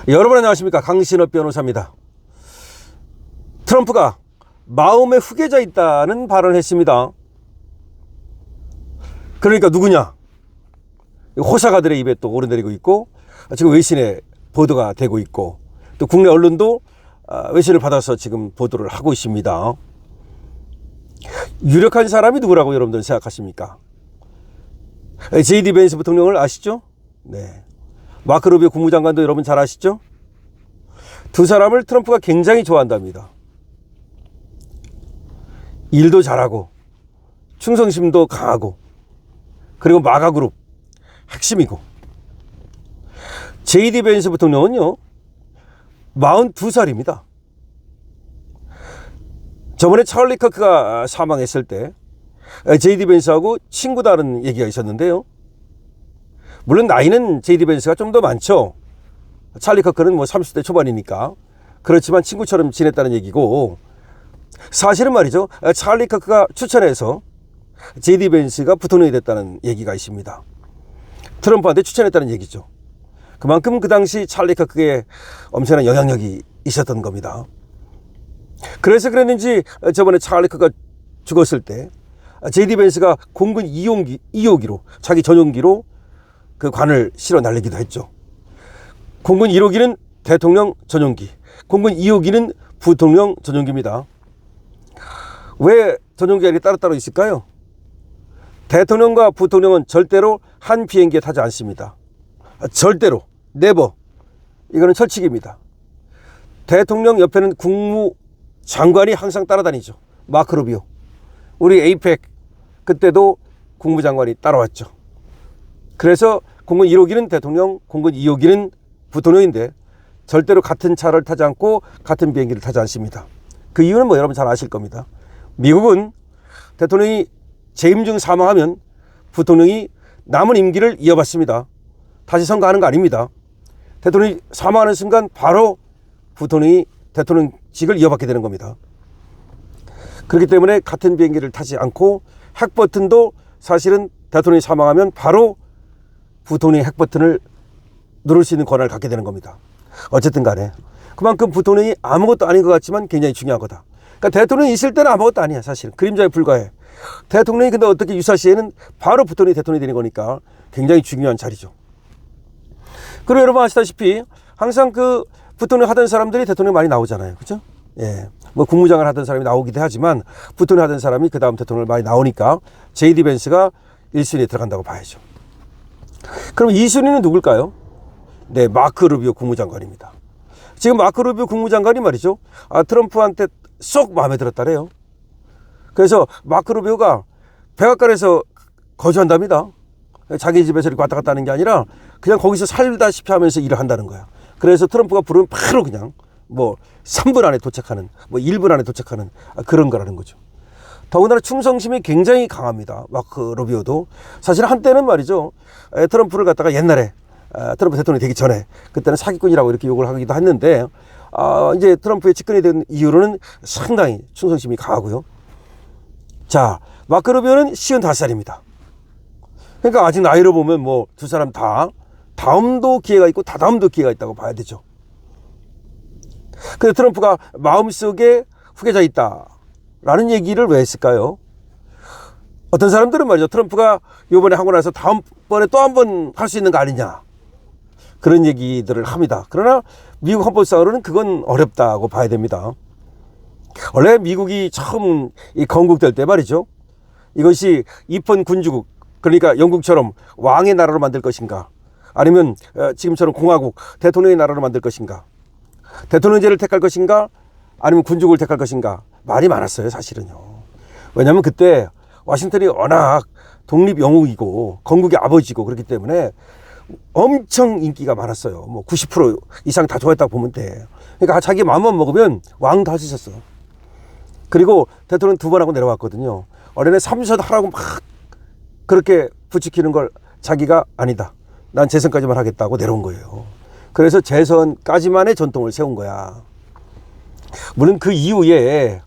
여러분 안녕하십니까, 강신업 변호사입니다. 트럼프가 마음에 후계자 있다는 발언을 했습니다. 그러니까 누구냐? 호사가들의 입에 또 오르내리고 있고, 지금 외신에 보도가 되고 있고, 또 국내 언론도 외신을 받아서 지금 보도를 하고 있습니다. 유력한 사람이 누구라고 여러분들 생각하십니까? JD 벤스 부통령을 아시죠? 네. 마크 루비오 국무장관도 여러분 잘 아시죠? 두 사람을 트럼프가 굉장히 좋아한답니다. 일도 잘하고 충성심도 강하고, 그리고 마가그룹 핵심이고. JD 벤스 부통령은요 42살입니다. 저번에 찰리 커크가 사망했을 때 JD 벤스하고 친구다는 얘기가 있었는데요. 물론 나이는 JD 벤스가 좀 더 많죠. 찰리 커크는 뭐 30대 초반이니까. 그렇지만 친구처럼 지냈다는 얘기고, 사실은 말이죠, 찰리 커크가 추천해서 JD 벤스가 부통령이 됐다는 얘기가 있습니다. 트럼프한테 추천했다는 얘기죠. 그만큼 그 당시 찰리 커크에 엄청난 영향력이 있었던 겁니다. 그래서 그랬는지 저번에 찰리 커크가 죽었을 때 JD 벤스가 공군 2호기로, 자기 전용기로 그 관을 실어 날리기도 했죠. 공군 1호기는 대통령 전용기, 공군 2호기는 부통령 전용기입니다. 왜 전용기가 이렇게 따로따로 있을까요? 대통령과 부통령은 절대로 한 비행기에 타지 않습니다. 절대로, 네버. 이거는 철칙입니다. 대통령 옆에는 국무장관이 항상 따라다니죠. 마크 루비오. 우리 에이펙 그때도 국무장관이 따라왔죠. 그래서 공군 1호기는 대통령, 공군 2호기는 부통령인데 절대로 같은 차를 타지 않고 같은 비행기를 타지 않습니다. 그 이유는 뭐 여러분 잘 아실 겁니다. 미국은 대통령이 재임 중 사망하면 부통령이 남은 임기를 이어받습니다. 다시 선거하는 거 아닙니다. 대통령이 사망하는 순간 바로 부통령이 대통령직을 이어받게 되는 겁니다. 그렇기 때문에 같은 비행기를 타지 않고, 핵버튼도 사실은 대통령이 사망하면 바로 부통령이 핵버튼을 누를 수 있는 권한을 갖게 되는 겁니다. 어쨌든 간에 그만큼 부통령이 아무것도 아닌 것 같지만 굉장히 중요한 거다. 그러니까 대통령이 있을 때는 아무것도 아니야. 사실은 그림자에 불과해. 대통령이 근데 어떻게 유사시에는 바로 부통령이 대통령이 되는 거니까 굉장히 중요한 자리죠. 그리고 여러분 아시다시피 항상 그 부통령 하던 사람들이 대통령 많이 나오잖아요. 그죠? 예. 뭐 국무장관 하던 사람이 나오기도 하지만 부통령 하던 사람이 그 다음 대통령을 많이 나오니까 JD 벤스가 1순위에 들어간다고 봐야죠. 그럼 2순위는 누굴까요? 네, 마크 루비오 국무장관입니다. 지금 마크 루비오 국무장관이 말이죠, 트럼프한테 쏙 마음에 들었다래요. 그래서 마크 루비오가 백악관에서 거주한답니다. 자기 집에서 이렇게 왔다 갔다 하는 게 아니라 그냥 거기서 살다시피 하면서 일을 한다는 거야. 그래서 트럼프가 부르면 바로 그냥 뭐 3분 안에 도착하는, 뭐 1분 안에 도착하는 그런 거라는 거죠. 더군다나 충성심이 굉장히 강합니다. 마크 루비오도. 사실 한때는 말이죠, 트럼프를 갖다가 옛날에 트럼프 대통령이 되기 전에 그때는 사기꾼이라고 이렇게 욕을 하기도 했는데, 이제 트럼프의 집권이 된 이후로는 상당히 충성심이 강하고요. 자, 마크 루비오는 55살입니다. 그러니까 아직 나이로 보면 뭐 두 사람 다 다음도 기회가 있고 다다음도 기회가 있다고 봐야 되죠. 근데 트럼프가 마음속에 후계자 있다라는 얘기를 왜 했을까요? 어떤 사람들은 말이죠, 트럼프가 이번에 하고 나서 다음번에 또 한 번 할 수 있는 거 아니냐, 그런 얘기들을 합니다. 그러나 미국 헌법상으로는 그건 어렵다고 봐야 됩니다. 원래 미국이 처음 건국될 때 말이죠, 이것이 입헌 군주국, 그러니까 영국처럼 왕의 나라로 만들 것인가, 아니면 지금처럼 공화국, 대통령의 나라로 만들 것인가, 대통령제를 택할 것인가, 아니면 군주국을 택할 것인가, 말이 많았어요 사실은요. 왜냐하면 그때 워싱턴이 워낙 독립 영웅이고 건국의 아버지고 그렇기 때문에 엄청 인기가 많았어요. 뭐 90% 이상 다 좋아했다고 보면 돼. 그러니까 자기 마음만 먹으면 왕 다 하셨어. 그리고 대통령 2번 하고 내려왔거든요. 어린애 3선 하라고 막 그렇게 부추기는 걸 자기가 아니다, 난 재선까지만 하겠다고 내려온 거예요. 그래서 재선까지만의 전통을 세운 거야. 물론 그 이후에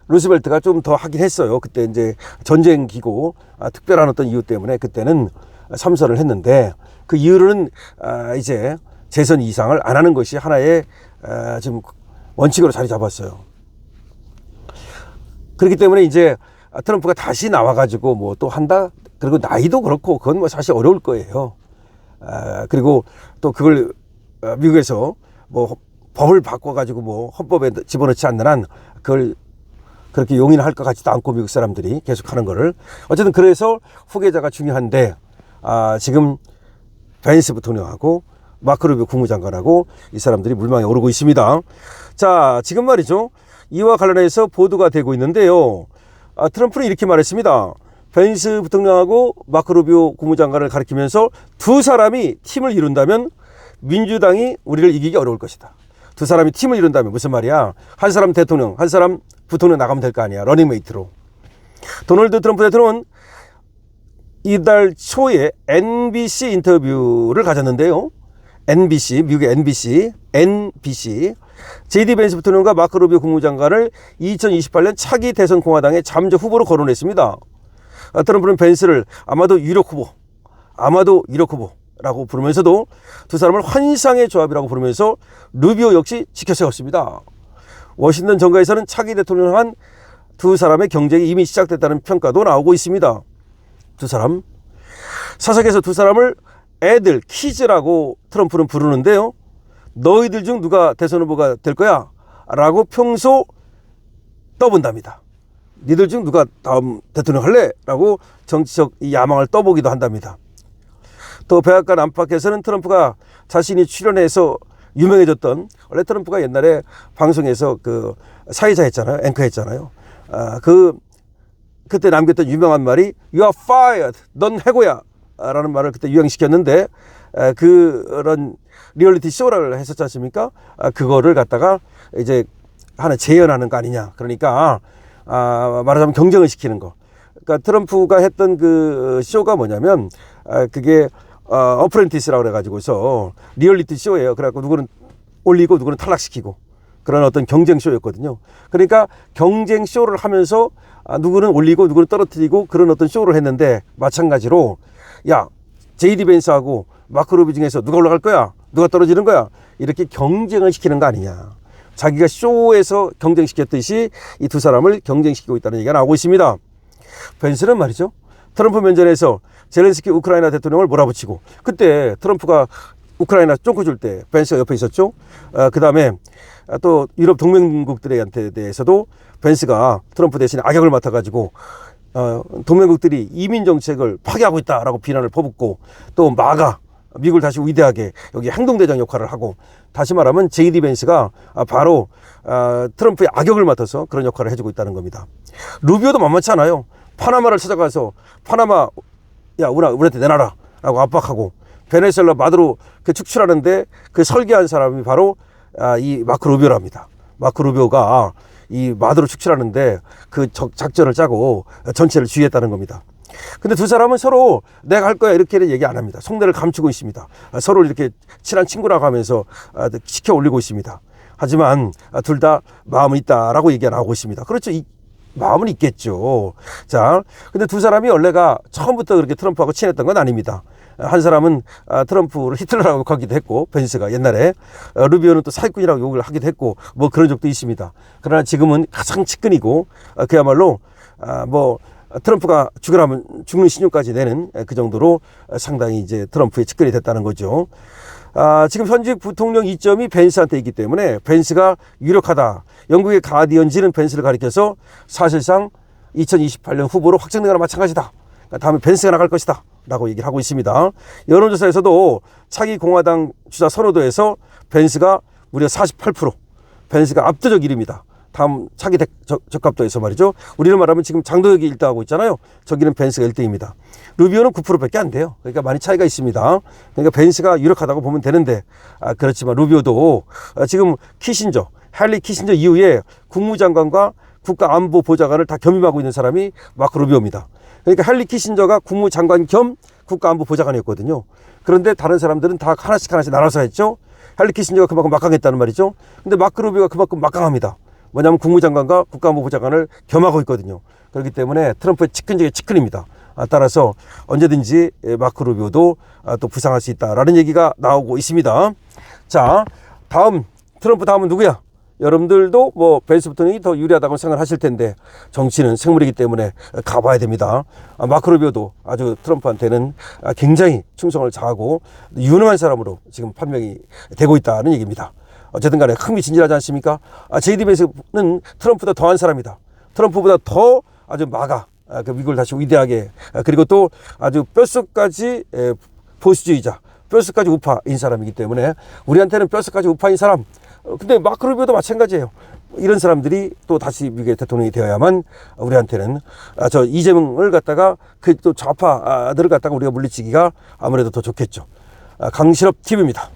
루스벨트가 좀 더 하긴 했어요. 그때 이제 전쟁 기고 특별한 어떤 이유 때문에 그때는 3선을 했는데, 그 이후로는 이제 재선 이상을 안 하는 것이 하나의 지금 원칙으로 자리 잡았어요. 그렇기 때문에 이제 트럼프가 다시 나와가지고 뭐 또 한다. 그리고 나이도 그렇고 그건 뭐 사실 어려울 거예요. 그리고 또 그걸 미국에서 뭐 법을 바꿔가지고 뭐 헌법에 집어넣지 않는 한 그걸 그렇게 용인할 것 같지도 않고 미국 사람들이 계속 하는 거를. 어쨌든 그래서 후계자가 중요한데 지금 벤스 부통령하고 마크 루비오 국무장관하고 이 사람들이 물망에 오르고 있습니다. 자, 지금 말이죠. 이와 관련해서 보도가 되고 있는데요. 트럼프는 이렇게 말했습니다. 벤스 부통령하고 마크 루비오 국무장관을 가리키면서 두 사람이 팀을 이룬다면 민주당이 우리를 이기기 어려울 것이다. 두 사람이 팀을 이룬다면 무슨 말이야? 한 사람 대통령, 한 사람 부통령 나가면 될 거 아니야. 러닝메이트로. 도널드 트럼프 대통령은 이달 초에 NBC 인터뷰를 가졌는데요. NBC, 미국의 NBC, JD 벤스 부통령과 마크 루비오 국무장관을 2028년 차기 대선 공화당의 잠재 후보로 거론했습니다. 트럼프는 벤스를 아마도 유력 후보라고 부르면서도 두 사람을 환상의 조합이라고 부르면서 루비오 역시 지켜세웠습니다. 워싱턴 정가에서는 차기 대통령을 한 두 사람의 경쟁이 이미 시작됐다는 평가도 나오고 있습니다. 두 사람. 사석에서 두 사람을 애들, 키즈라고 트럼프는 부르는데요. 너희들 중 누가 대선 후보가 될 거야? 라고 평소 떠본답니다. 니들 중 누가 다음 대통령 할래? 라고 정치적 야망을 떠보기도 한답니다. 또 백악관 안팎에서는 트럼프가 자신이 출연해서 유명해졌던, 원래 트럼프가 옛날에 방송에서 그 사회자 했잖아요. 앵커 했잖아요. 그때 남겼던 유명한 말이 You are fired. 넌 해고야. 라는 말을 그때 유행시켰는데 그런 리얼리티 쇼를 했었지 않습니까? 그거를 갖다가 이제 하나 재현하는 거 아니냐. 그러니까 말하자면 경쟁을 시키는 거. 그러니까 트럼프가 했던 그 쇼가 뭐냐면 그게 어프렌티스라고 그래가지고서 리얼리티 쇼예요. 그래갖고 누구는 올리고 누구는 탈락시키고 그런 어떤 경쟁 쇼였거든요. 그러니까 경쟁 쇼를 하면서 누구는 올리고 누구는 떨어뜨리고 그런 어떤 쇼를 했는데 마찬가지로 야, JD 벤스하고 마크 루비 중에서 누가 올라갈 거야? 누가 떨어지는 거야? 이렇게 경쟁을 시키는 거 아니냐. 자기가 쇼에서 경쟁시켰듯이 이 두 사람을 경쟁시키고 있다는 얘기가 나오고 있습니다. 벤스는 말이죠. 트럼프 면전에서 젤렌스키 우크라이나 대통령을 몰아붙이고 그때 트럼프가 우크라이나 쫑코 줄 때 벤스가 옆에 있었죠. 그 다음에 또 유럽 동맹국들한테 대해서도 벤스가 트럼프 대신에 악역을 맡아가지고 동맹국들이 이민 정책을 파괴하고 있다라고 비난을 퍼붓고 또 미국을 다시 위대하게 여기 행동대장 역할을 하고 다시 말하면 JD 벤스가 바로 트럼프의 악역을 맡아서 그런 역할을 해주고 있다는 겁니다. 루비오도 만만치 않아요. 파나마를 찾아가서 파나마 야 우리한테 내놔라 라고 압박하고 베네수엘라 마두로 그 축출하는데 그 설계한 사람이 바로 이 마크 루비오랍니다. 마크 루비오가 이 마두로 축출하는데 그 작전을 짜고 전체를 지휘했다는 겁니다. 근데 두 사람은 서로 내가 할 거야 이렇게는 얘기 안 합니다. 속내를 감추고 있습니다. 서로 이렇게 친한 친구라고 하면서 지켜 올리고 있습니다. 하지만 둘 다 마음은 있다라고 얘기가 나오고 있습니다. 그렇죠. 마음은 있겠죠. 자, 근데 두 사람이 원래가 처음부터 그렇게 트럼프하고 친했던 건 아닙니다. 한 사람은 트럼프를 히틀러라고 욕하기도 했고 벤스가 옛날에 루비오는 또 사기꾼이라고 욕을 하기도 했고 뭐 그런 적도 있습니다. 그러나 지금은 가장 측근이고 그야말로 뭐 트럼프가 죽으라면 죽는 신용까지 내는 그 정도로 상당히 이제 트럼프의 측근이 됐다는 거죠. 지금 현직 부통령 이점이 벤스한테 있기 때문에 벤스가 유력하다. 영국의 가디언지는 벤스를 가리켜서 사실상 2028년 후보로 확정된 거나 마찬가지다. 다음에 벤스가 나갈 것이다 라고 얘기를 하고 있습니다. 여론조사에서도 차기 공화당 주자 선호도에서 벤스가 무려 48%, 벤스가 압도적 1위입니다. 다음 차기 적합도에서 말이죠. 우리는 말하면 지금 장도혁이 1등하고 있잖아요. 저기는 벤스가 1등입니다. 루비오는 9%밖에 안 돼요. 그러니까 많이 차이가 있습니다. 그러니까 벤스가 유력하다고 보면 되는데 그렇지만 루비오도 지금 헨리 키신저 이후에 국무장관과 국가안보보좌관을 다 겸임하고 있는 사람이 마크 루비오입니다. 그러니까 헨리 키신저가 국무장관 겸 국가안보보좌관이었거든요. 그런데 다른 사람들은 다 하나씩 나눠서 했죠. 헨리 키신저가 그만큼 막강했다는 말이죠. 근데 마크 루비오가 그만큼 막강합니다. 뭐냐면 국무장관과 국가안보보좌관을 겸하고 있거든요. 그렇기 때문에 트럼프의 측근 중에 측근입니다. 따라서 언제든지 마크 루비오도 또 부상할 수 있다라는 얘기가 나오고 있습니다. 자, 다음 트럼프 다음은 누구야? 여러분들도 뭐 벤스 부통령이 더 유리하다고 생각하실 텐데 정치는 생물이기 때문에 가봐야 됩니다. 마크 루비오도 아주 트럼프한테는 굉장히 충성을 다하고 유능한 사람으로 지금 판명이 되고 있다는 얘기입니다. 어쨌든 간에 흥미진진하지 않습니까? JD 벤스는 트럼프보다 더한 사람이다. 트럼프보다 더 아주 그 미국을 다시 위대하게, 그리고 또 아주 뼛속까지 보수주의자, 뼛속까지 우파인 사람이기 때문에 우리한테는 뼛속까지 우파인 사람. 근데 마크 루비오도 마찬가지예요. 이런 사람들이 또 다시 미국의 대통령이 되어야만 우리한테는 저 이재명을 갖다가 그 또 좌파들을 갖다가 우리가 물리치기가 아무래도 더 좋겠죠. 강실업 TV입니다.